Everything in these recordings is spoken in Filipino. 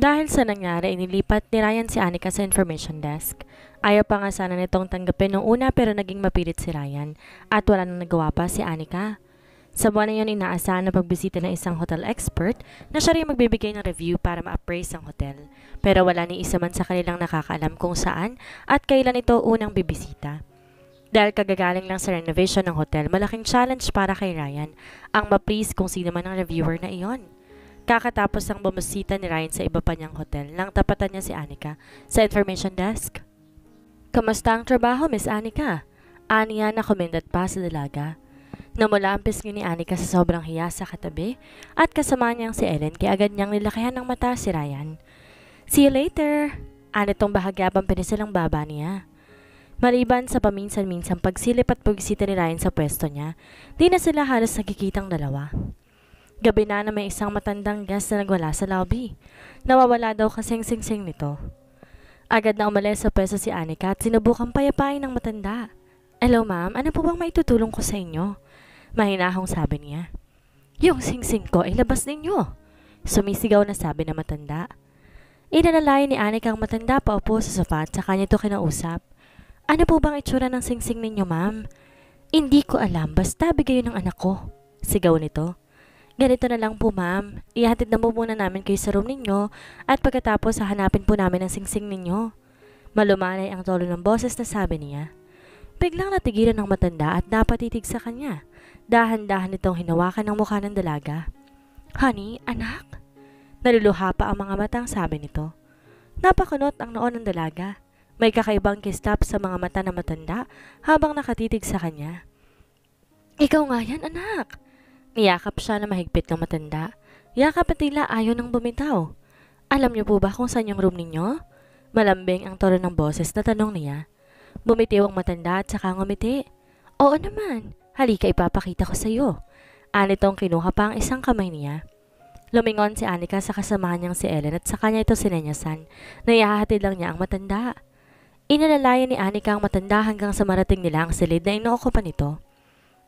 Dahil sa nangyari, inilipat ni Ryan si Anika sa information desk. Ayaw pa nga sana nitong tanggapin nung una pero naging mapilit si Ryan at wala nang nagawa pa si Anika. Sa buwan na yun, inaasahan na pagbisita ng isang hotel expert na siya rin magbibigay ng review para ma-appraise ang hotel. Pero wala ni isa man sa kanilang nakakaalam kung saan at kailan ito unang bibisita. Dahil kagagaling lang sa renovation ng hotel, malaking challenge para kay Ryan ang ma-please kung sino man ang reviewer na iyon. Kakatapos ang bumisita ni Ryan sa iba pa niyang hotel nang tapatan niya si Anika sa information desk. "Kamusta ang trabaho, Miss Anika?" Aniya na commended pa sa dalaga. Namula ang pisngi ni Anika sa sobrang hiya sa katabi at kasama niyang si Ellen kaya agad niyang nilakihan ng mata si Ryan. "See you later!" Anitong bahagyabang pinisilang baba niya. Maliban sa paminsan-minsang pagsilip at pagbisita ni Ryan sa pwesto niya, di na sila halos nagkikitang dalawa. Gabi na may isang matandang guest na nagwala sa lobby. Nawawala daw kasing sing-sing nito. Agad na umalis sa pwesto si Anika at sinubukang payapain ng matanda. "Hello ma'am, ano po bang maitutulong ko sa inyo?" Mahinahong sabi niya. "Yung sing-sing ko ay labas ninyo!" Sumisigaw na sabi ng matanda. Inalalayan ni Anika ang matanda paupo sa sofa at saka niya ito kinausap. "Ano po bang itsura ng sing-sing ninyo ma'am?" "Hindi ko alam, basta bigay ng anak ko." Sigaw nito. "Ganito na lang po ma'am, ihatid na po muna namin kayo sa room ninyo at pagkatapos hahanapin po namin ang sing-sing ninyo." Malumanay ang tono ng boses na sabi niya. Biglang natigilan ng matanda at napatitig sa kanya. Dahan-dahan itong hinawakan ng mukha ng dalaga. "Honey, anak?" Naluluha pa ang mga matang sabi nito. Napakunot ang noon ng dalaga. May kakaibang kistap sa mga mata ng matanda habang nakatitig sa kanya. "Ikaw nga yan, anak!" Niyakap siya na mahigpit ng matanda. Yakap at tila ayaw nang bumitaw. "Alam niyo po ba kung saan yung room ninyo?" Malambing ang tono ng boses na tanong niya. Bumitiw ang matanda at saka ngumiti. "Oo naman, halika ipapakita ko sa iyo." Anitong kinuha pa ang isang kamay niya. Lumingon si Anika sa kasamahan niyang si Ellen at sa kanya ito sinenyasan na ihahatid lang niya ang matanda. Inalalayan ni Anika ang matanda hanggang sa marating nila ang silid na inookupan nito.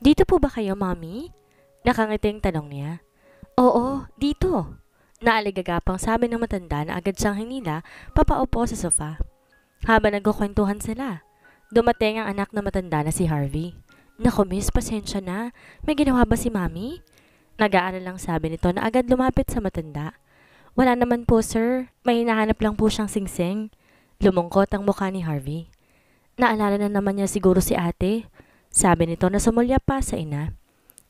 "Dito po ba kayo, Mommy?" Nakangiting tanong niya. "Oo, dito." Naaligagapang sabi ng matanda na agad siyang hinila papaupo sa sofa. Habang nagkukwentuhan sila, dumating ang anak na matanda na si Harvey. "Naku miss, pasensya na. May ginawa ba si Mommy?" Nag-aalala lang sabi nito na agad lumapit sa matanda. "Wala naman po sir, may hinahanap lang po siyang singsing." Lumungkot ang mukha ni Harvey. "Naalala na naman niya siguro si ate," sabi nito na sumulya pa sa ina.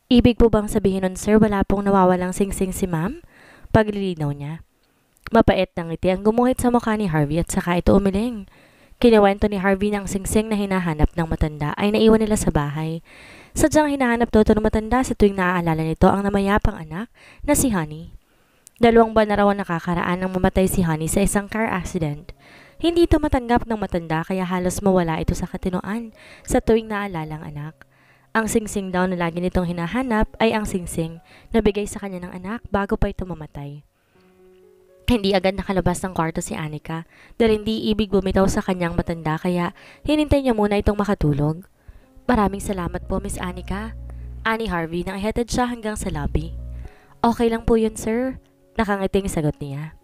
"Ibig po bang sabihin nun sir wala pong nawawalang singsing si ma'am?" Paglilinaw niya. Mapait ng ngiti ang gumuhit sa mukha ni Harvey at saka ito umiling. Kinuwento ni Harvey ng singsing na hinahanap ng matanda ay naiwan nila sa bahay. Sadyang hinahanap daw ito ng matanda sa tuwing naaalala nito ang namayapang anak na si Honey. 2 buwan na raw ang nakakaraan nang mamatay si Honey sa isang car accident. Hindi ito matanggap ng matanda kaya halos mawala ito sa katinoan sa tuwing naalala ang anak. Ang singsing daw na lagi nitong hinahanap ay ang singsing na bigay sa kanya ng anak bago pa ito mamatay. Hindi agad nakalabas ng kwarto si Anika dahil hindi ibig bumitaw sa kanyang matanda kaya hinintay niya muna itong makatulog. "Maraming salamat po Miss Anika." Ani Harvey nang ihatid siya hanggang sa lobby. "Okay lang po yun sir," nakangiting sagot niya.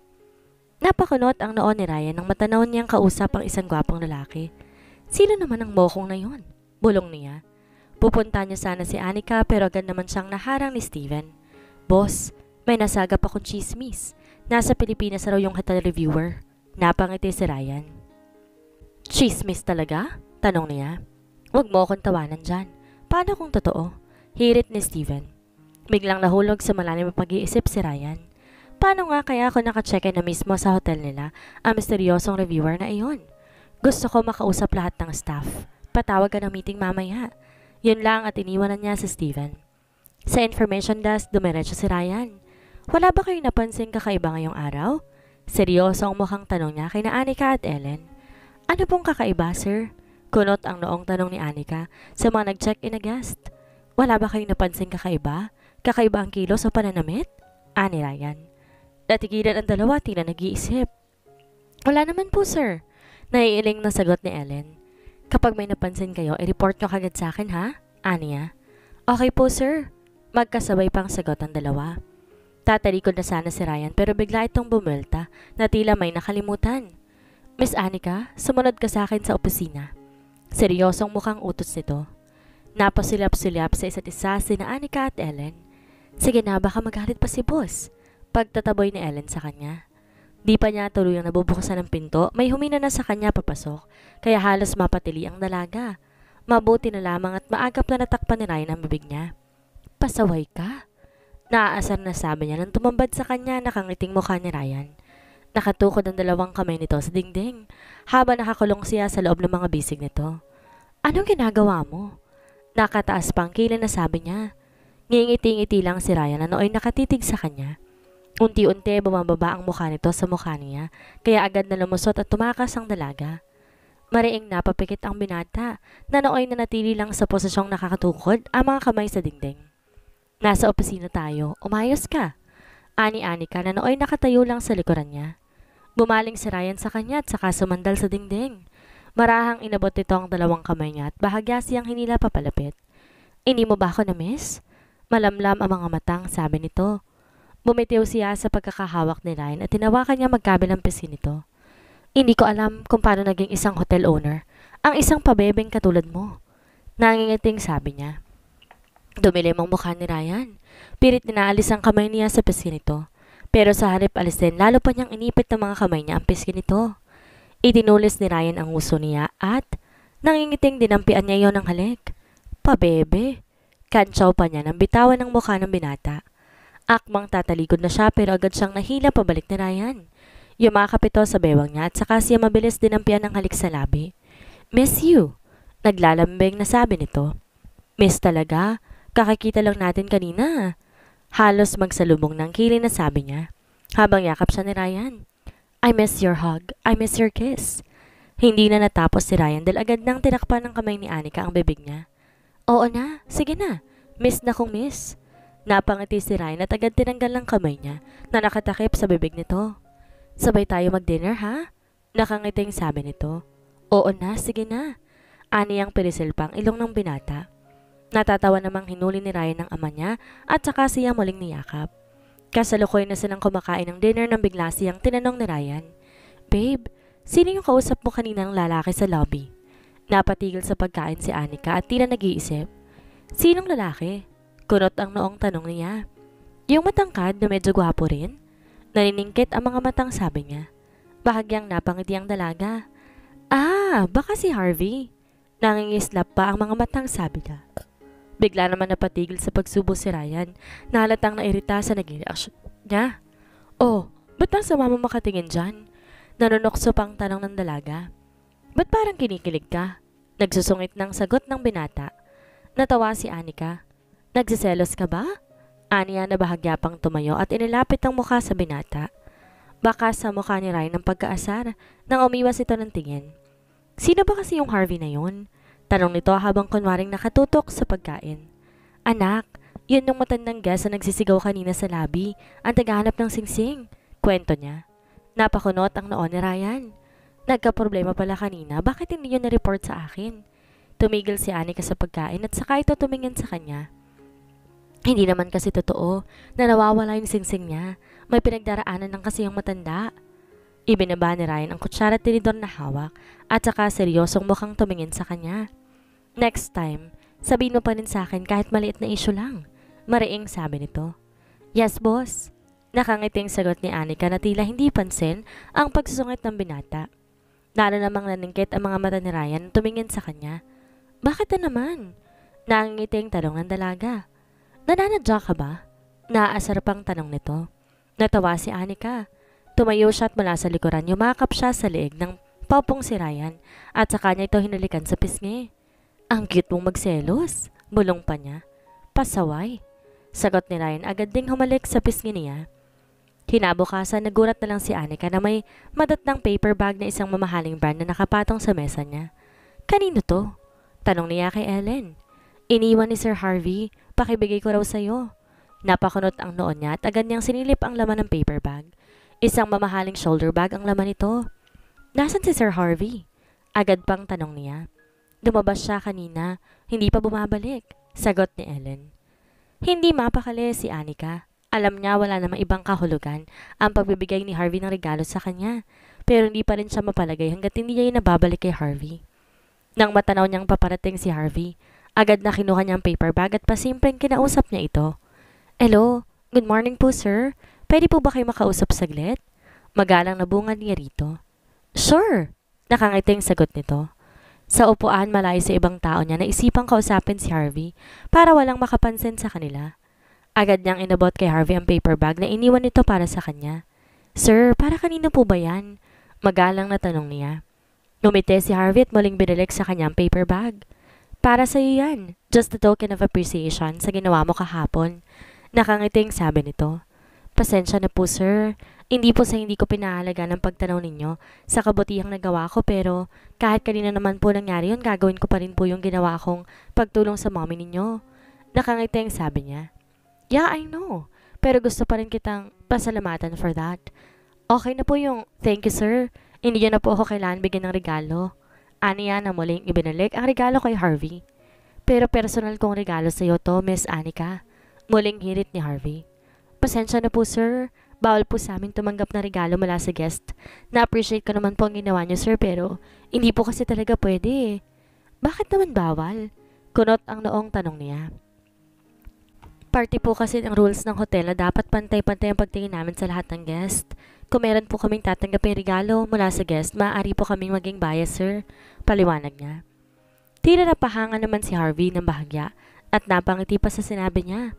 Napakunot ang noon ni Ryan nang matanaw niyang kausap ang isang gwapong lalaki. "Sino naman ang mokong na yun?" Bulong niya. Pupunta niya sana si Anika pero agad naman siyang naharang ni Steven. "Boss, may nasagap akong chismis. Nasa Pilipinas raw yung hotel reviewer." Napangiti si Ryan. "Chismis talaga?" Tanong niya. "Huwag mo akong tawanan dyan. Paano kung totoo?" Hirit ni Steven. Biglang nahulog sa malalim na pag-iisip si Ryan. Paano nga kaya ako nakacheck-in na mismo sa hotel nila ang misteryosong reviewer na iyon? Gusto ko makausap lahat ng staff. Patawag ka ng meeting mamaya. Yun lang at iniwanan niya si Steven. Sa information desk, dumiretso si Ryan. "Wala ba kayong napansin kakaiba ngayong araw?" Seryoso ang mukhang tanong niya kay na Anika at Ellen. "Ano pong kakaiba, sir?" Kunot ang noong tanong ni Anika sa mga nag-check-in na guest. "Wala ba kayong napansin kakaiba? Kakaiba ang kilos o pananamit?" Ani Ryan. Natigilan ang dalawa tila nag-iisip. "Wala naman po, sir." Naiiling na sagot ni Ellen. "Kapag may napansin kayo, i-report nyo kagad sa akin ha?" Aniya. "Okay po, sir." Magkasabay pang sagot ang dalawa. Tatalikod na sana si Ryan pero bigla itong bumulta na tila may nakalimutan. Miss Anika, sumunod ka sa akin sa opisina. Seryosong mukhang utos nito. Napasilap-silap sa isa't isa sina Anika at Ellen. Sige na, baka magalit pa si boss. Pagtataboy ni Ellen sa kanya. Di pa niya tuluyang nabubuksan ng pinto, may humina na sa kanya papasok, kaya halos mapatili ang dalaga. Mabuti na lamang at maagap na natakpan ni Ryan ang bibig niya. Pasaway ka? Naaasar na sabi niya nang tumambad sa kanya nakangiting mukha ni Ryan. Nakatukod ang dalawang kamay nito sa dingding, habang nakakulong siya sa loob ng mga bisig nito. Anong ginagawa mo? Nakataas pang kilay na sabi niya. Ngingiti-ngiti lang si Ryan na nooy nakatitig sa kanya. Unti-unti bumababa ang mukha nito sa mukha niya, kaya agad na lumusot at tumakas ang dalaga. Mariing napapikit ang binata na nooy nanatili lang sa posisyong nakakatukod ang mga kamay sa dingding. Nasa opisina tayo, umayos ka. Ani-ani ka na nooy nakatayo lang sa likuran niya. Bumaling si Ryan sa kanya at saka sumandal sa dingding. Marahang inabot nito ang dalawang kamay niya at bahagya siyang hinila papalapit. Hindi mo ba ako na-miss? Malamlam ang mga matang, sabi nito. Bumitiw siya sa pagkakahawak ni Ryan at tinawakan niya magkabilang pisngi nito. Hindi ko alam kung paano naging isang hotel owner ang isang pabebeng katulad mo. Nangingiting sabi niya. Dumilim ang mukha ni Ryan. Pilit ninaalis ang kamay niya sa pisngi nito. Pero sa halip alisin, lalo pa niyang inipit ng mga kamay niya ang pisngi nito. Itinulis ni Ryan ang uso niya at nangingiting dinampian niya iyon ng halik. Pabebe. Kantsaw pa niya nang bitawan ng mukha ng binata. Akmang tatalikod na siya pero agad siyang nahila pabalik ni Ryan. Yumakap ito sa bewang niya at saka siya mabilis dinampian ng halik sa labi. Miss you. Naglalambing na sabi nito. Miss talaga? Kakakita lang natin kanina. Halos magsalubong ng kilay na sabi niya. Habang yakap siya ni Ryan. I miss your hug. I miss your kiss. Hindi na natapos si Ryan dahil agad nang tinakpan ng kamay ni Anika ang bibig niya. Oo na, sige na. Miss na kong miss. Napangiti si Ryan at agad tinanggal ng kamay niya na nakatakip sa bibig nito. Sabay tayo mag-dinner ha? Nakangiting sabi nito. Oo na, sige na. Ani ang pirisil pang ilong ng binata. Natatawa namang hinuli ni Ryan ng ama niya at saka siya muling niyakap. Kasalukoy na silang kumakain ng dinner nang bigla siyang tinanong ni Ryan. Babe, sino yung kausap mo kaninang lalaki sa lobby? Napatigil sa pagkain si Anika at tila nag-iisip. Sinong lalaki? Kunot ang noong tanong niya. Yung matangkad na medyo gwapo rin? Naniningkit ang mga matang sabi niya. Bahagyang napangiti ang dalaga. Ah, baka si Harvey. Nangingislap pa ang mga matang sabi niya. Bigla naman napatigil sa pagsubo si Ryan. Nahalatang nairita sa naging reaksyon niya. Oh, ba't nasa mama makatingin dyan? Nanunokso pang tanong ng dalaga. Ba't parang kinikilig ka? Nagsusungit ng sagot ng binata. Natawa si Anika. Nagsiselos ka ba? Aniya na bahagya pang tumayo at inilapit ang mukha sa binata. Baka sa mukha ni Ryan ng pagkaasar nang umiwas ito ng tingin. Sino ba kasi yung Harvey na yun? Tanong nito habang kunwaring nakatutok sa pagkain. Anak, yun yung matandang guest na nagsisigaw kanina sa lobby, ang tagahanap ng singsing. Kwento niya. Napakunot ang noon ni Ryan. Nagka-problema pala kanina, bakit hindi yun na-report sa akin? Tumigil si Anika sa pagkain at saka ito tumingin sa kanya. Hindi naman kasi totoo na nawawala yung singsing niya. May pinagdaraanan lang kasi yung matanda. Ibinaba ni Ryan ang kutsara at tinidor na hawak at saka seryosong mukhang tumingin sa kanya. Next time, sabihin mo pa rin sa akin kahit maliit na issue lang. Mariing sabi nito. Yes, boss. Nakangiting sagot ni Anika na tila hindi pansin ang pagsusungit ng binata. Lalo namang naningkit ang mga mata ni Ryan tumingin sa kanya. Bakit na naman? Nangingiting tanong ng dalaga. Nananadya ka ba? Naaasar pang tanong nito. Natawa si Anika. Tumayo siya at mula sa likuran, yumakap siya sa leeg ng paupong si Ryan at sa kanya ito hinalikan sa pisngi. Ang cute mong magselos, bulong pa niya. Pasaway. Sagot ni Ryan agad ding humalik sa pisngi niya. Kinabukasan, nagulat na lang si Anika na may madatnang paper bag na isang mamahaling brand na nakapatong sa mesa niya. Kanino to? Tanong niya kay Ellen. Iniwan ni Sir Harvey, pakibigay ko raw sa'yo. Napakunot ang noon niya at agad niyang sinilip ang laman ng paper bag. Isang mamahaling shoulder bag ang laman nito. Nasaan si Sir Harvey? Agad pang tanong niya. Lumabas siya kanina, hindi pa bumabalik. Sagot ni Ellen. Hindi mapakali si Anika. Alam niya wala namang ibang kahulugan ang pagbibigay ni Harvey ng regalo sa kanya. Pero hindi pa rin siya mapalagay hanggat hindi niya nababalik kay Harvey. Nang matanaw niyang paparating si Harvey, agad na kinuha niyang paper bag at pasimpleng kinausap niya ito. Hello, good morning po sir. Pwede po ba kayo makausap saglit? Magalang na bungad niya rito. Sure, nakangiting sagot nito. Sa upuan malayo sa ibang tao niya naisipang kausapin si Harvey para walang makapansin sa kanila. Agad niyang inabot kay Harvey ang paper bag na iniwan nito para sa kanya. Sir, para kanino po ba yan? Magalang na tanong niya. Ngumiti si Harvey at muling binalik sa kanyang paper bag. Para sa iyo yan, just a token of appreciation sa ginawa mo kahapon. Nakangiting sabi nito. Pasensya na po sir, hindi po sa hindi ko pinahalaga ng pagtanaw ninyo sa kabutihang nagawa ko pero kahit kanina naman po nangyari yun, gagawin ko pa rin po yung ginawa kong pagtulong sa mommy ninyo. Nakangiting sabi niya. Yeah, I know, pero gusto pa rin kitang pasalamatan for that. Okay na po yung thank you sir, hindi niyo na po ako kailangan bigyan ng regalo. Aniya na muling ibinalik ang regalo kay Harvey. Pero personal kong regalo sa iyo to, Miss Anika. Muling hirit ni Harvey. Pasensya na po sir, bawal po sa amin tumanggap na regalo mula sa guest. Na-appreciate ko naman po ang ginawa niyo sir pero hindi po kasi talaga pwede. Bakit naman bawal? Kunot ang noong tanong niya. Party po kasi ang rules ng hotel na dapat pantay-pantay ang pagtingin namin sa lahat ng guest. Kung meron po kaming tatanggapin regalo mula sa guest, maaari po kaming maging bias sir. Paliwanag niya. Tila napahanga naman si Harvey ng bahagya at napangiti pa sa sinabi niya.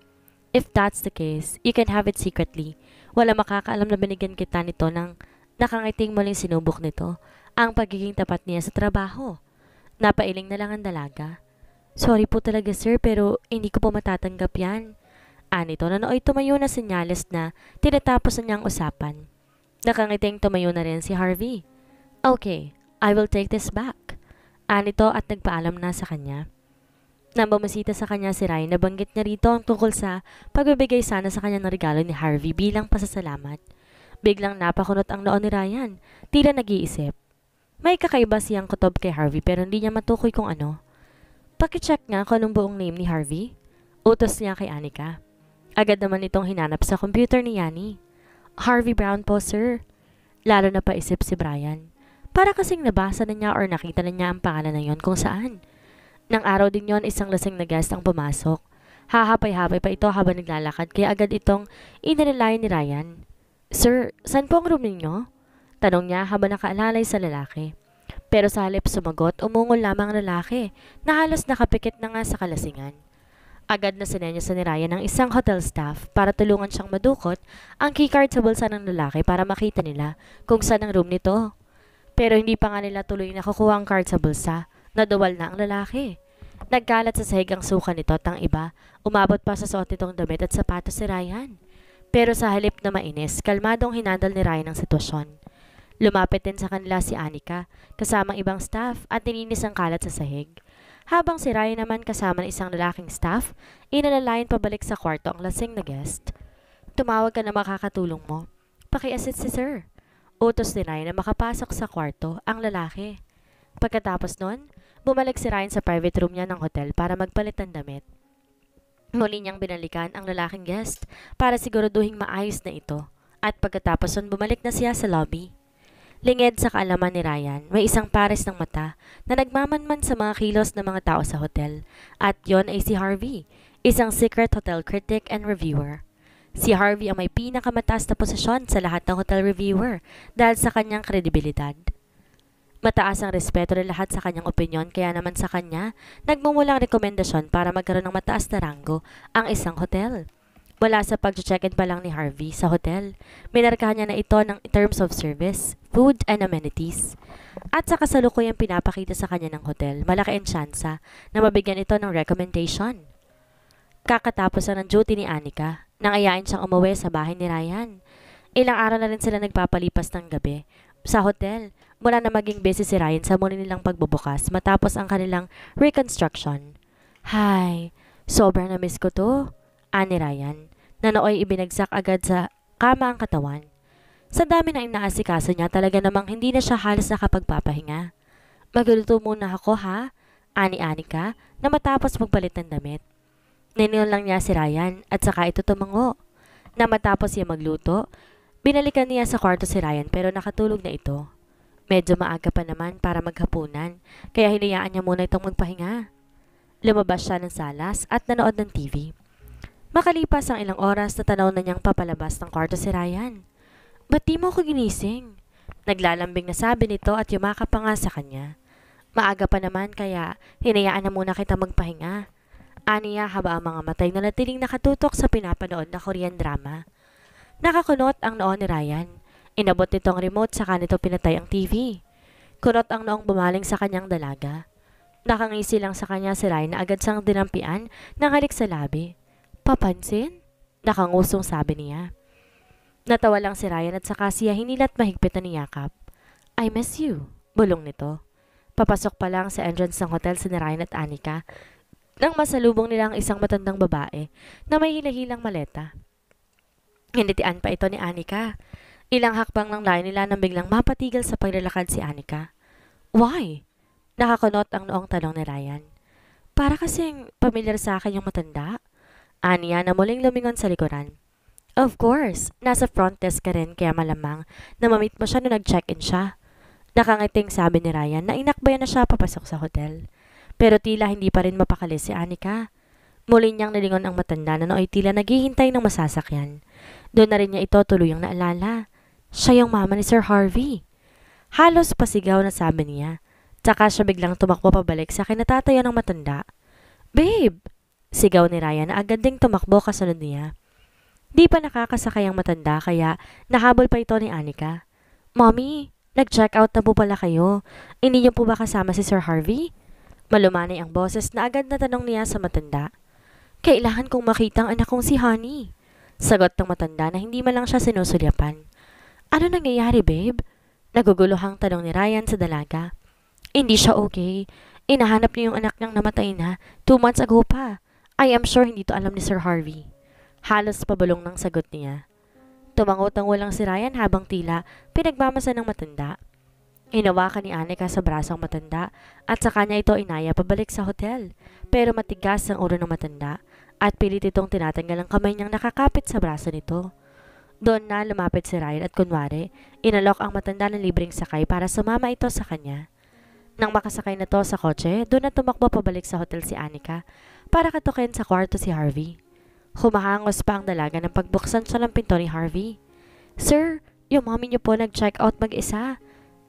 If that's the case, you can have it secretly. Wala makakaalam na binigyan kita nito ng nakangiting muling sinubok nito ang pagiging tapat niya sa trabaho. Napailing na lang ang dalaga. Sorry po talaga sir pero hindi ko po matatanggap yan. Anito na nooy tumayo na senyales na tinatapos na niyang usapan. Nakangiting tumayo na rin si Harvey. Okay, I will take this back. Anito at nagpaalam na sa kanya. Nang bumisita sa kanya si Ryan, nabanggit niya rito ang tungkol sa pagbibigay sana sa kanya ng regalo ni Harvey bilang pasasalamat. Biglang napakunot ang noo ni Ryan, tila nag-iisip. May kakaiba siyang kutob kay Harvey pero hindi niya matukoy kung ano. Pakicheck nga kung anong buong name ni Harvey. Utos niya kay Anika. Agad naman itong hinanap sa computer ni Yanni. Harvey Brown po sir. Lalo na paisip si Brian. Para kasing nabasa na niya or nakita na niya ang pangalan na yon kung saan. Nang araw din yon, isang lasing na guest ang pumasok. Hahapay-hapay pa ito habang naglalakad kaya agad itong inalalayan ni Ryan. Sir, saan po ang room ninyo? Tanong niya habang nakaalalay sa lalaki. Pero sa halip sumagot, umungol lamang ang lalaki na halos nakapikit na nga sa kalasingan. Agad na sinenyasan ni Ryan ng isang hotel staff para tulungan siyang madukot ang keycard sa bulsa ng lalaki para makita nila kung saan ang room nito. Pero hindi pa nga nila tuloy nakukuha ang card sa bulsa. Naduwal na ang lalaki. Nagkalat sa sahig ang suka nito at ang iba, umabot pa sa suot nitong damit at sapatos si Ryan. Pero sa halip na mainis, kalmadong hinandal ni Ryan ang sitwasyon. Lumapit din sa kanila si Anika, kasamang ibang staff at nininis ang kalat sa sahig. Habang si Ryan naman kasama ng isang lalaking staff, inalalayan pabalik sa kwarto ang lasing na guest. Tumawag ka na makakatulong mo. Paki-assist si sir. Utos ni Ryan na makapasok sa kwarto ang lalaki. Pagkatapos nun, bumalik si Ryan sa private room niya ng hotel para magpalit ng damit. Muli niyang binalikan ang lalaking guest para siguraduhing maayos na ito at pagkatapos nun bumalik na siya sa lobby. Lingid sa kaalaman ni Ryan, may isang pares ng mata na nagmamanman sa mga kilos ng mga tao sa hotel at yon ay si Harvey, isang secret hotel critic and reviewer. Si Harvey ang may pinakamataas na posisyon sa lahat ng hotel reviewer dahil sa kanyang kredibilidad. Mataas ang respeto ng lahat sa kanyang opinyon kaya naman sa kanya, nagmumulang rekomendasyon para magkaroon ng mataas na ranggo ang isang hotel. Mula sa pag-check-in pa lang ni Harvey sa hotel, minarkahan niya na ito ng terms of service, food and amenities. At sa kasalukuyang pinapakita sa kanya ng hotel, malaki ang tsansa na mabigyan ito ng recommendation. Kakatapos ng duty ni Anika, nang ayain siyang umuwi sa bahay ni Ryan. Ilang araw na rin sila nagpapalipas ng gabi sa hotel mula na maging busy si Ryan sa muli nilang pagbubukas matapos ang kanilang reconstruction. Hay, sobrang na-miss ko to, ani Ryan, na nooy ibinagsak agad sa kama ang katawan. Sa dami na inaasikaso niya talaga namang hindi na siya halos nakapagpapahinga. Magluluto muna ako ha, ani Anika na matapos magpalit ng damit. Ninil lang niya si Ryan at saka ito tumango. Na matapos siya magluto, binalikan niya sa kwarto si Ryan pero nakatulog na ito. Medyo maaga pa naman para maghapunan, kaya hinayaan niya muna itong magpahinga. Lumabas siya ng salas at nanood ng TV. Makalipas ang ilang oras na tanaw na niyang papalabas ng kwarto si Ryan. Ba't di mo ako ginising? Naglalambing na sabi nito at yumakap pa nga sa kanya. Maaga pa naman kaya hinayaan na muna kita magpahinga. Aniya haba ang mga matay na natiling nakatutok sa pinapanood na Korean drama. Nakakunot ang noo ni Ryan. Inabot nito ang remote saka nito pinatay ang TV. Kunot ang noong bumaling sa kanyang dalaga. Nakangisi lang sa kanya si Ryan na agad siyang dinampian ng halik sa labi. Papansin? Nakangusong sabi niya. Natawa lang si Ryan at saka siya hinilat mahigpit na niyakap. I miss you, bulong nito. Papasok pa lang sa entrance ng hotel si Ryan at Anika nang masalubong nila ang isang matandang babae na may hilahilang maleta. Hinitian pa ito ni Anika. Ilang hakbang lang layo nila nang biglang mapatigil sa paglalakad si Anika. Why? Nakakunot ang noong tanong ni Ryan. Para kasing pamilyar sa akin yung matanda. Aniya na muling lumingon sa likuran. Of course, nasa front desk ka rin kaya malamang na mamit mo siya nung nag-check-in siya. Nakangiting sabi ni Ryan na inakbayan na siya papasok sa hotel. Pero tila hindi pa rin mapakali si Anika. Muli niyang nilingon ang matanda na nooy tila naghihintay ng masasakyan. Doon na rin niya ito tuluyang naalala. Siya yung mama ni Sir Harvey. Halos pasigaw na sabi niya. Tsaka siya biglang tumakbo pabalik sa kinatatayo ng matanda. Babe! Sigaw ni Ryan na agad ding tumakbo kasunod niya. Di pa nakakasakay ang matanda kaya nahabol pa ito ni Anika. Mommy, nag-check out na po pala kayo. Hindi niyo po ba kasama si Sir Harvey? Malumanay ang boses na agad na tanong niya sa matanda. Kailangan kong makita ang anak kong si Honey. Sagot ng matanda na hindi man lang siya sinusulyapan. Ano nangyayari, babe? Naguguluhang tanong ni Ryan sa dalaga. Hindi siya okay. Inahanap niyo yung anak niyang namatay na 2 months ago pa. I am sure hindi to alam ni Sir Harvey. Halos pabulong ng sagot niya. Tumango-tango lang si Ryan habang tila pinagmamasa ng matanda. Hinawakan ni Anika sa braso ang matanda at sa kanya ito inaya pabalik sa hotel. Pero matigas ang ulo ng matanda at pilit itong tinatanggal ang kamay niyang nakakapit sa braso nito. Doon na lumapit si Ryan at kunwari, inalok ang matanda ng libreng sakay para sumama ito sa kanya. Nang makasakay na to sa kotse, doon na tumakbo pabalik sa hotel si Anika para katukin sa kwarto si Harvey. Humahangos pa ang dalaga nang pagbuksan siya ng pinto ni Harvey. Sir, yung mommy niyo po nag-check out mag-isa.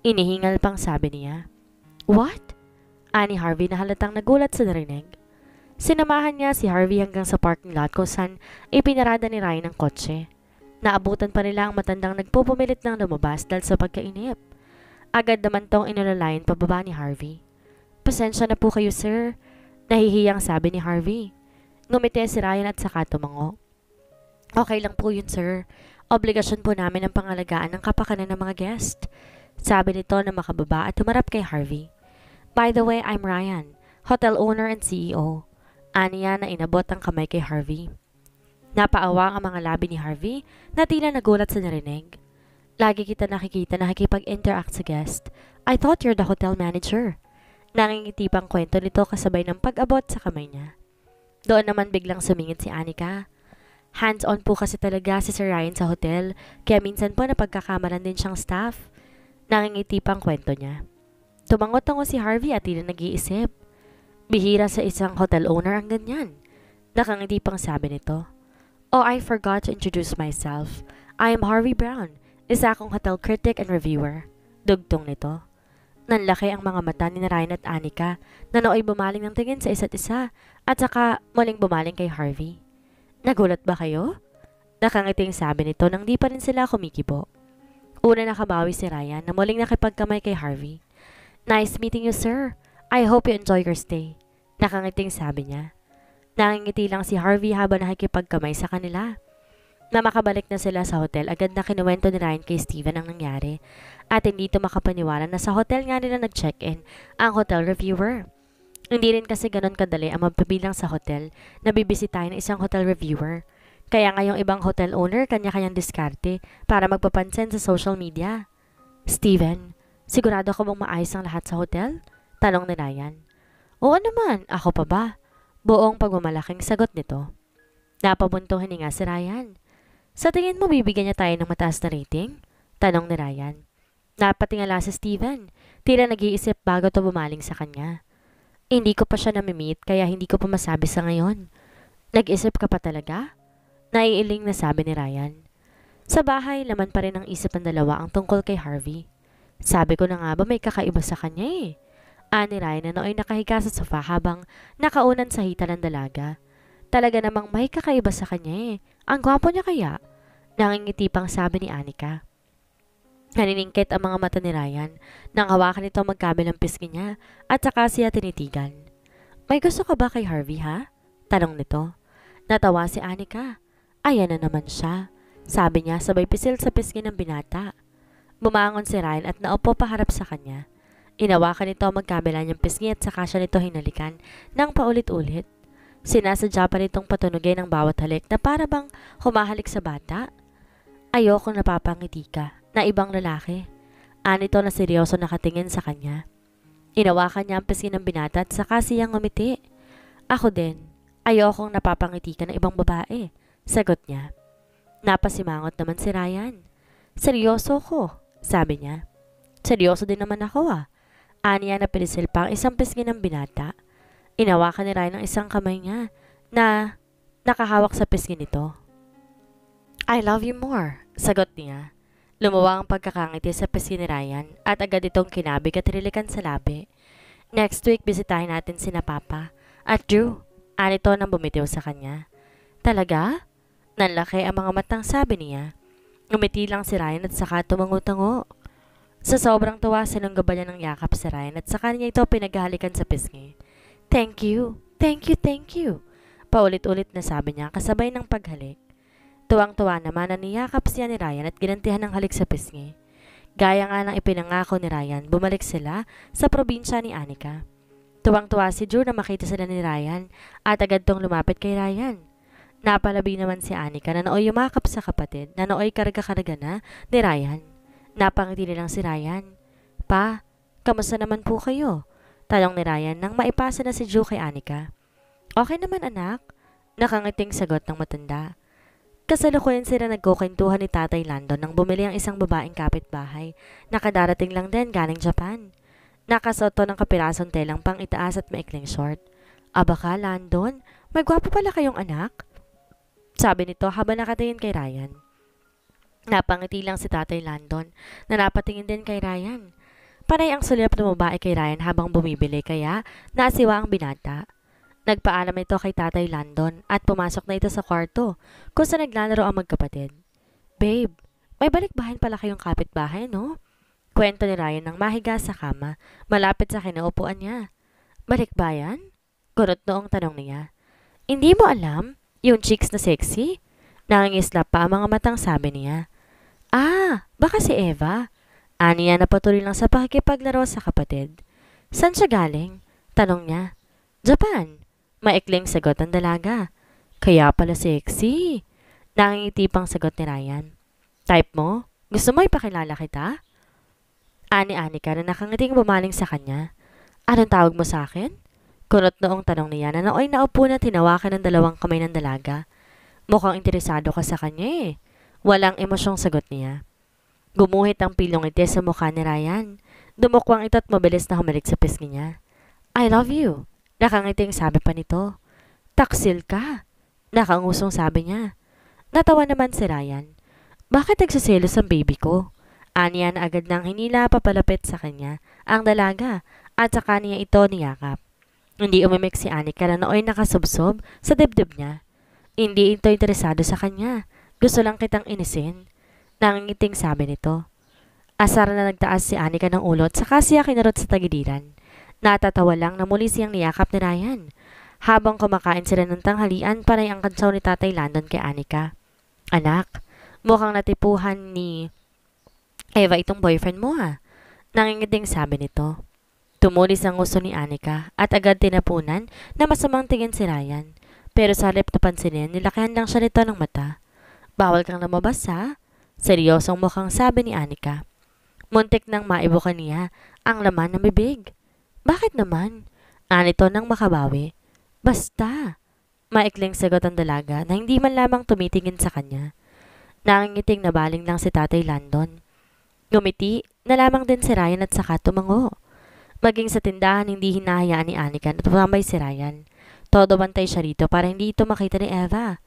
Inihingal pang sabi niya. What? Ani Harvey na halatang nagulat sa narinig. Sinamahan niya si Harvey hanggang sa parking lot kung saan ipinarada ni Ryan ang kotse. Naabutan pa nila ang matandang nagpupumilit ng lumabas dahil sa pagkainip. Agad naman tong inulalayan pababa ni Harvey. Pasensya na po kayo, sir. Nahihiyang sabi ni Harvey. Ngumiti si Ryan at saka tumango. Okay lang po yun, sir. Obligasyon po namin ang pangalagaan ng kapakanan ng mga guest. Sabi nito na makababa at tumarap kay Harvey. By the way, I'm Ryan, hotel owner and CEO. Aniya na inabot ang kamay kay Harvey. Napaawang ang mga labi ni Harvey na tila nagulat sa narinig. Lagi kita nakikita na nakikipag-interact sa guest. I thought you're the hotel manager. Nangingiti pang kwento nito kasabay ng pag-abot sa kamay niya. Doon naman biglang sumingit si Anika. Hands-on po kasi talaga si Sir Ryan sa hotel, kaya minsan po napagkakamalan din siyang staff. Nangingiti pang kwento niya. Tumangot-tango si Harvey at tila nag-iisip. Bihira sa isang hotel owner ang ganyan. Nakangiti pang sabi nito. Oh, I forgot to introduce myself. I am Harvey Brown, isa akong hotel critic and reviewer. Dugtong nito. Nanlaki ang mga mata ni Ryan at Anika na nooy bumaling ng tingin sa isa't isa at saka muling bumaling kay Harvey. Nagulat ba kayo? Nakangiting sabi nito nang di pa rin sila kumikibo. Una nakabawi si Ryan na muling nakipagkamay kay Harvey. Nice meeting you, sir. I hope you enjoy your stay. Nakangiting sabi niya. Nangingiti lang si Harvey habang nakikipagkamay sa kanila. Na makabalik na sila sa hotel, agad na kinuwento ni Ryan kay Steven ang nangyari at hindi ito makapaniwala na sa hotel nga nila nag-check-in ang hotel reviewer. Hindi rin kasi ganun kadali ang magpabilang sa hotel na bibisitahin ng isang hotel reviewer. Kaya ngayong ibang hotel owner kanya-kanyang diskarte para magpapansin sa social media. Steven, sigurado ka bang maayos ang lahat sa hotel? Tanong ni Ryan. Oo naman, ako pa ba? Buong pagmamalaking sagot nito. Napabuntong hininga si Ryan. Sa tingin mo bibigyan niya tayo ng mataas na rating? Tanong ni Ryan. Napatingala si Steven. Tila nag-iisip bago to bumaling sa kanya. Hindi ko pa siya namimit kaya hindi ko pa masabi sa ngayon. Nag-isip ka pa talaga? Naiiling na sabi ni Ryan. Sa bahay, laman pa rin ang isip ng dalawa ang tungkol kay Harvey. Sabi ko na nga ba may kakaiba sa kanya eh. Ani Ryan na nooy nakahiga sa sofa habang nakaunan sa hita ng dalaga. Talaga namang may kakaiba sa kanya eh. Ang gwapo niya kaya? Nangingiti pang sabi ni Anika. Naniningkit ang mga mata ni Ryan nang hawakan nito ang magkabilang pisngi niya at saka siya tinitigan. May gusto ka ba kay Harvey ha? Tanong nito. Natawa si Anika. Ayan na naman siya. Sabi niya sabay pisil sa pisngi ng binata. Bumangon si Ryan at naupo paharap sa kanya. Inawakan nito ang magkabila niyang pisngi at saka siya nito hinalikan ng paulit-ulit. Sinasadya pa nitong patunugin ang bawat halik na para bang humahalik sa bata. Ayokong napapangiti ka na ibang lalaki. Anito na seryoso nakatingin sa kanya. Inawakan niya ang pisngi ng binata at saka siyang ngumiti. Ako din, ayokong napapangiti ka na ibang babae. Sagot niya. Napasimangot naman si Ryan. Seryoso ko, sabi niya. Seryoso din naman ako ah. Aniya na pinisil pa ang isang pisngi ng binata. Inawakan ni Ryan ang isang kamay niya na nakahawak sa pisngi nito. I love you more, sagot niya. Lumuwang ang pagkakangiti sa pisngi ni Ryan at agad itong kinabig at rilikan sa labi. Next week, bisitahin natin sina Papa at Drew. Anito nang bumitiw sa kanya. Talaga? Nanlaki ang mga matang sabi niya. Ngumiti lang si Ryan at saka tumango-tango. Sa sobrang tuwa, sinunggaba niya ng yakap si Ryan at saka niya ito pinaghalikan sa pisngi. Thank you, thank you, thank you. Paulit-ulit na sabi niya kasabay ng paghalik. Tuwang-tuwa naman na niyakap siya ni Ryan at ginantihan ng halik sa pisngi. Gaya nga ng ipinangako ni Ryan, bumalik sila sa probinsya ni Anika. Tuwang-tuwa si Drew na makita sila ni Ryan at agad tong lumapit kay Ryan. Napalabi naman si Anika na nooy yumakap sa kapatid na nooy karga-karga na ni Ryan. Napangiti nilang si Ryan. Pa, kamusta naman po kayo? Tanong ni Ryan nang maipasa na si Drew kay Anika. Okay naman anak, nakangiting sagot ng matanda. Kasalukuyan sila nagkukwentuhan ni Tatay Landon nang bumili ang isang babaeng kapitbahay. Nakadarating lang din galing Japan. Nakasuot to ng kapirasong telang pang itaas at maikling short. Aba ka, Landon, may gwapo pala kayong anak? Sabi nito habang nakatingin kay Ryan. Napangiti lang si Tatay Landon na napatingin din kay Ryan. Panay ang sulap ng babae kay Ryan habang bumibili kaya nasiwa ang binata. Nagpaalam ito kay Tatay Landon at pumasok na ito sa kwarto kung saan naglalaro ang magkapatid. Babe, may balikbayan pala kayong kapitbahay, no? Kwento ni Ryan nang mahiga sa kama malapit sa kinaupuan niya. Balikbayan? Kurot noong tanong niya. Hindi mo alam? Yung chicks na sexy? Nangingislap pa ang mga matang sabi niya. Ah, baka si Eva. Aniya na patuloy lang sa pakikipaglaro sa kapatid. Saan siya galing? Tanong niya. Japan. Maikling sagot ng dalaga. Kaya pala sexy. Nangingiti pang sagot ni Ryan. Type mo? Gusto mo ipakilala kita? Ani-Anika na nakangiting bumaling sa kanya. Anong tawag mo sa akin? Kunot noong tanong niya na nooy naupo na tinawakan ng dalawang kamay ng dalaga. Mukhang interesado ka sa kanya eh. Walang emosyong sagot niya. Gumuhit ang pilong ite sa mukha ni Ryan. Dumukwang ito at mabilis na humalik sa pisngi niya. I love you. Nakangiting sabi pa nito. Taksil ka. Nakangusong sabi niya. Natawa naman si Ryan. Bakit nagsiselos ang baby ko? Aniya na agad nang hinila papalapit sa kanya ang dalaga at saka niya ito niyakap. Hindi umimik si Anika na nooy nakasubsob sa dibdib niya. Hindi ito interesado sa kanya. Gusto lang kitang inisin. Nangingiting sabi nito. Asar na nagtaas si Anika ng ulo at saka siya kinarot sa tagiliran. Natatawa lang na muli siyang niyakap ni Ryan. Habang kumakain sila ng tanghalian, panay ang kantsaw ni Tatay Landon kay Anika. Anak, mukhang natipuhan ni Eva itong boyfriend mo ha. Nangingiting sabi nito. Tumulis ang gusto ni Anika at agad tinapunan na masamang tingin si Ryan. Pero sa halip na pansinin, nilakihan lang siya nito ng mata. Bawal kang lumabas ha? Seryosong mukhang sabi ni Anika. Muntik nang maibukan niya ang laman ng bibig. Bakit naman? Anito nang makabawi. Basta. Maikling sagot ang dalaga na hindi man lamang tumitingin sa kanya. Nangingiting na baling lang si Tatay Landon. Ngumiti na lamang din si Ryan at saka tumango. Maging sa tindahan, hindi hinahayaan ni Anika na tumambay si Ryan. Todo bantay siya rito para hindi ito makita ni Eva.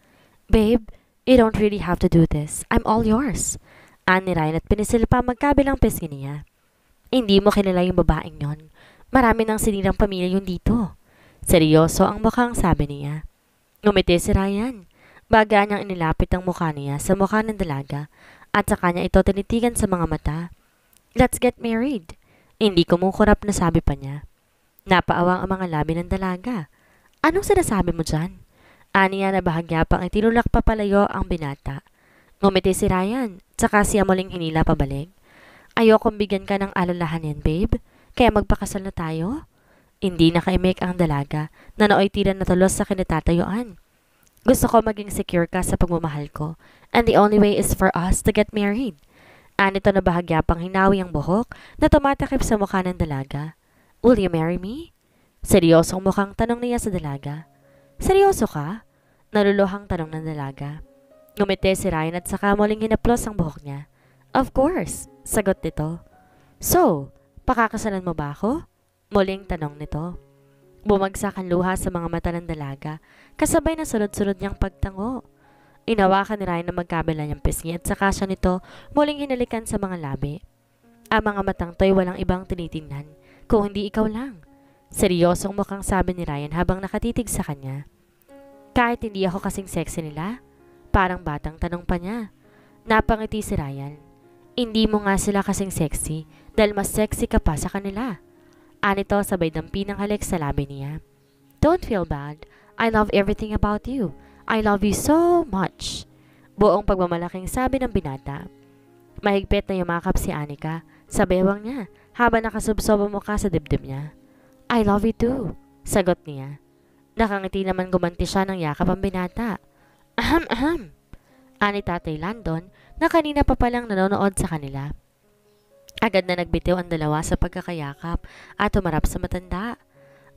Babe, you don't really have to do this. I'm all yours. Ani Ryan at pinisil pa magkabilang pisngi niya. Hindi mo kilala yung babaeng yon. Marami nang sinirang pamilya yun dito. Seryoso ang mukhang sabi niya. Ngumiti si Ryan. Baga niyang inilapit ang mukha niya sa mukha ng dalaga at saka niya ito tinitigan sa mga mata. Let's get married. Hindi kumukurap na sabi pa niya. Napaawang ang mga labi ng dalaga. Anong sinasabi mo dyan? Aniya na bahagya pang itinulak papalayo ang binata. Ngumiti si Ryan, tsaka siya muling hinila pabalik. Ayokong bigyan ka ng alalahanin, babe. Kaya magpakasal na tayo? Hindi nakaimik ang dalaga na nooy tira na tulos sa kinatatayuan. Gusto ko maging secure ka sa pagmamahal ko, and the only way is for us to get married. Anito na bahagya pang hinawi ang buhok na tumatakip sa mukha ng dalaga. Will you marry me? Seryosong mukhang tanong niya sa dalaga. Seryoso ka? Naluluhang tanong ng dalaga. Ngumiti si Ryan at saka muling hinaplos ang buhok niya. Of course, sagot nito. So, pakakasalan mo ba ako? Muling tanong nito. Bumagsak ang luha sa mga mata ng dalaga, kasabay na sunod-sunod niyang pagtango. Inawakan ni Ryan na magkabila niyang pisngi at saka siya nito muling hinalikan sa mga labi. Ang mga matang to'y walang ibang tinitingnan, kung hindi ikaw lang. Seryosong mukhang sabi ni Ryan habang nakatitig sa kanya. Kahit hindi ako kasing sexy nila? Parang batang tanong pa niya. Napangiti si Ryan. Hindi mo nga sila kasing sexy dahil mas sexy ka pa sa kanila. Anito sabay dampi ng halik sa labi niya. Don't feel bad. I love everything about you. I love you so much. Buong pagmamalaking sabi ng binata. Mahigpit na yumakap si Anika sa bewang niya habang nakasubsob ang mukha sa dibdib niya. I love you too, sagot niya. Nakangiti naman gumanti siya ng yakap ang binata. Aham, aham. Ani Tatay Landon na kanina pa palang nanonood sa kanila. Agad na nagbitiw ang dalawa sa pagkakayakap at humarap sa matanda.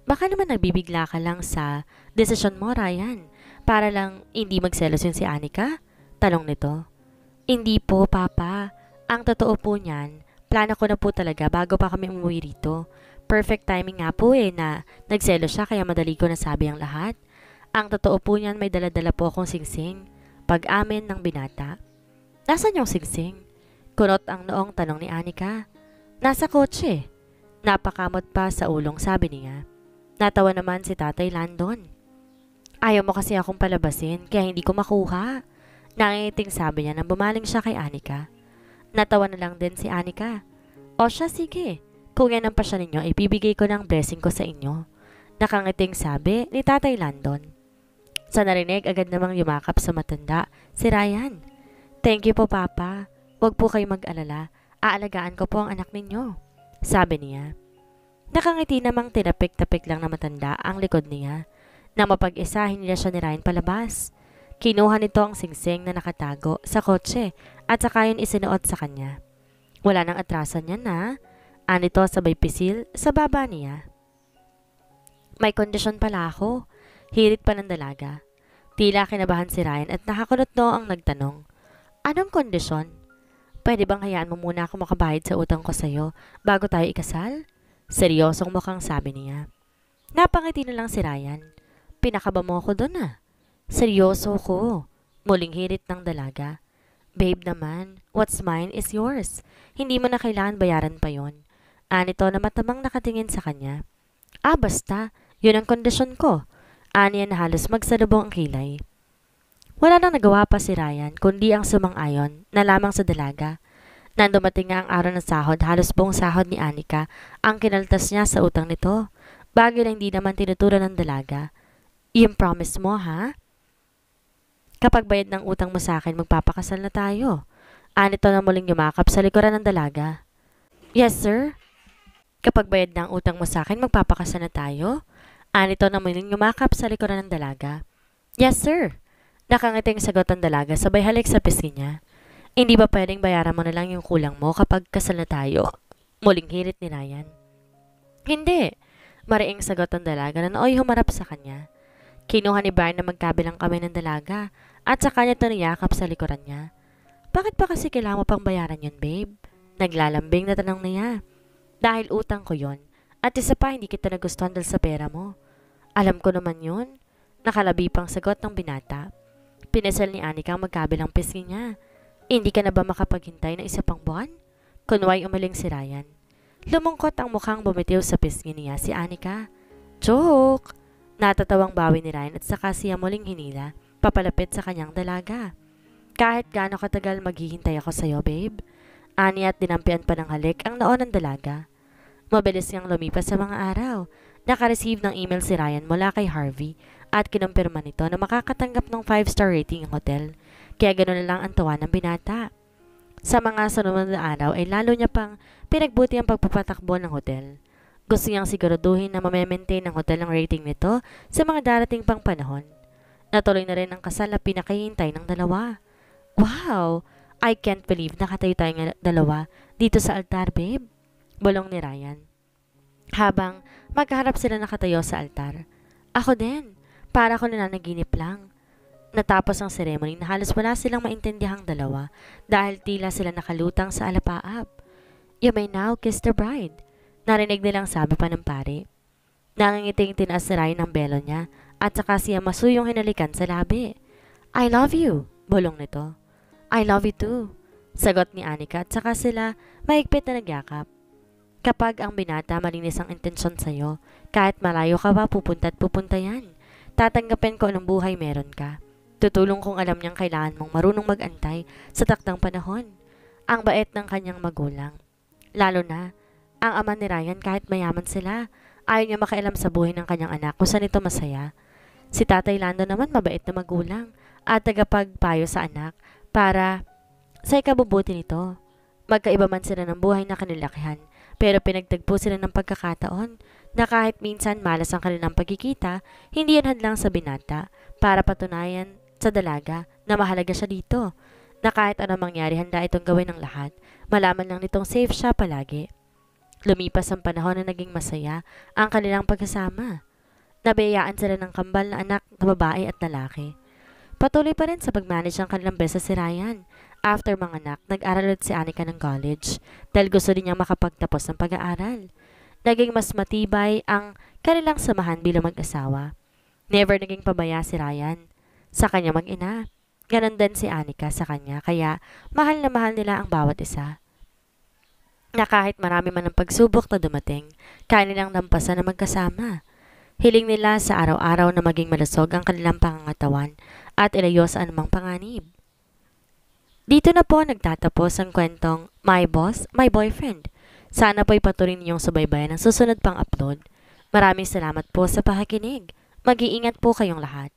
Baka naman nagbibigla ka lang sa desisyon mo, Ryan, para lang hindi magselos yun si Anika? Tanong nito. Hindi po, Papa. Ang totoo po niyan, plano ko na po talaga bago pa kami umuwi rito. Perfect timing nga po na nagselos siya kaya madali ko nasabi ang lahat. Ang totoo po niyan may daladala po akong singsing. Pag-amin ng binata. Nasaan yung singsing? Kunot ang noong tanong ni Anika. Nasa kotse. Napakamot pa sa ulong sabi niya. Natawa naman si Tatay Landon. Ayaw mo kasi akong palabasin kaya hindi ko makuha. Nangingiting sabi niya nang bumaling siya kay Anika. Natawa na lang din si Anika. O siya sige. Kung yan ang pasya ninyo, ibibigay ko ng blessing ko sa inyo. Nakangiting sabi ni Tatay Landon. Sa narinig agad namang yumakap sa matanda si Ryan. Thank you po, Papa. Huwag po kayo mag-alala, aalagaan ko po ang anak ninyo, sabi niya. Nakangiti namang tinapik-tapik lang na matanda ang likod niya. Nang mapag-isahin nila siya ni Ryan palabas. Kinuha nito ang singsing na nakatago sa kotse at saka yun isinuot sa kanya. Wala nang atrasan niya na, anito sabay pisil sa baba niya. May kondisyon pala ako, hirit pa ng dalaga. Tila kinabahan si Ryan at nakakulot no ang nagtanong. Anong kondisyon? Pwede bang hayaan mo muna ako makabayad sa utang ko sa'yo bago tayo ikasal? Seryosong mukhang sabi niya. Napangiti na lang si Ryan. Pinakaba mo ako doon ah. Seryoso ko. Muling hirit ng dalaga. Babe naman, what's mine is yours. Hindi mo na kailangan bayaran pa yon. Anito na matamang nakatingin sa kanya. Ah basta, yun ang kondisyon ko. Aniya na halos magsalubong ang kilay. Wala nang nagawa pa si Ryan kundi ang sumang-ayon na lamang sa dalaga. Nang dumating nga ang araw ng sahod, halos buong sahod ni Anika ang kinaltas niya sa utang nito. Bagay na hindi naman tinuturo ng dalaga. Yung promise mo, ha? Kapag bayad ng utang mo sa akin, magpapakasal na tayo. Anito na muling yumakap sa likuran ng dalaga. Yes, sir. Kapag bayad ng utang mo sa akin, magpapakasal na tayo. Anito na muling yumakap sa likuran ng dalaga. Yes, sir. Nakangiting sagot ang dalaga sabay halik sa pisngi niya. Hindi ba pwedeng bayaran mo na lang yung kulang mo kapag kasal na tayo? Muling hirit ni Ryan. Hindi. Mariing sagot ang dalaga na nooy humarap sa kanya. Kinuha ni Brian na magkabilang kamay ng dalaga at sa kanya ito niyakap sa likuran niya. Bakit pa kasi kailangan mo pang bayaran yun, babe? Naglalambing na tanong niya. Dahil utang ko yon. At isa pa, hindi kita nagustuhan dahil sa pera mo. Alam ko naman yun. Nakalabi pang sagot ng binata. Pinasal ni Anika ang magkabilang pisngi niya. Hindi ka na ba makapaghintay ng isa pang buwan? Kunway umaling si Ryan. Lumungkot ang mukhang bumitiw sa pisngi niya si Anika. Joke! Natatawang bawi ni Ryan at saka siya muling hinila, papalapit sa kanyang dalaga. Kahit gaano katagal maghihintay ako sa'yo, babe. Ani at dinampian pa ng halik ang noon ng dalaga. Mabilis niyang lumipas sa mga araw. Nakareceive ng email si Ryan mula kay Harvey at kinumpirma nito na makakatanggap ng 5-star rating ang hotel. Kaya ganoon na lang ang tawa ng binata. Sa mga sunod na araw ay lalo niya pang pinagbuti ang pagpapatakbo ng hotel. Gusto niyang siguraduhin na mamaintain ng hotel ang rating nito sa mga darating pang panahon. Natuloy na rin ang kasal na pinakahihintay ng dalawa. Wow! I can't believe nakatayo tayong dalawa dito sa altar, babe. Bulong ni Ryan. Habang magkaharap sila nakatayo sa altar. Ako din. Para ako nananaginip lang. Natapos ang ceremony na halos wala silang maintindihang dalawa dahil tila sila nakalutang sa alapaap. You may now kiss the bride. Narinig nilang sabi pa ng pare. Nangangiting tinaas si Ryan ng belo niya at saka siya masuyong hinalikan sa labi. I love you, bulong nito. I love you too, sagot ni Anika at saka sila mahigpit na nagyakap. Kapag ang binata malinis ang intensyon sa'yo, kahit malayo ka ba pupunta at pupunta yan. Tatanggapin ko anong buhay meron ka. Tutulong kung alam niyang kailangan mong marunong mag-antay sa takdang panahon. Ang bait ng kanyang magulang. Lalo na, ang ama ni Ryan kahit mayaman sila, ayaw niya makialam sa buhay ng kanyang anak kung saan ito masaya. Si Tatay Lando naman mabait na magulang at tagapagpayo sa anak para sa ikabubuti nito. Magkaiba man sila ng buhay na kanilakihan, pero pinagtagpo sila ng pagkakataon na kahit minsan malas ang kanilang pagkikita, hindi yan hadlang sa binata para patunayan sa dalaga na mahalaga siya dito, na kahit anong mangyari handa itong gawin ng lahat, malaman lang nitong safe siya palagi. Lumipas ang panahon na naging masaya ang kanilang pagkasama. Nabiyayaan sila ng kambal na anak na babae at lalaki. Patuloy pa rin sa pag-manage ng kanilang besa si Ryan. After manganak, nag-aral ulit si Anika ng college dahil gusto din niyang makapagtapos ng pag-aaral. Naging mas matibay ang kanilang samahan bilang mag-asawa. Never naging pabaya si Ryan sa kanya mag-ina. Ganon din si Anika sa kanya, kaya mahal na mahal nila ang bawat isa. Na kahit marami man ang pagsubok na dumating, kaya nilang nampasan na magkasama. Hiling nila sa araw-araw na maging malusog ang kanilang pangangatawan at ilayo sa anumang panganib. Dito na po nagtatapos ang kwentong My Boss, My Boyfriend. Sana po'y patuloy ninyong subaybayan ang susunod pang upload. Maraming salamat po sa pakikinig. Mag-iingat po kayong lahat.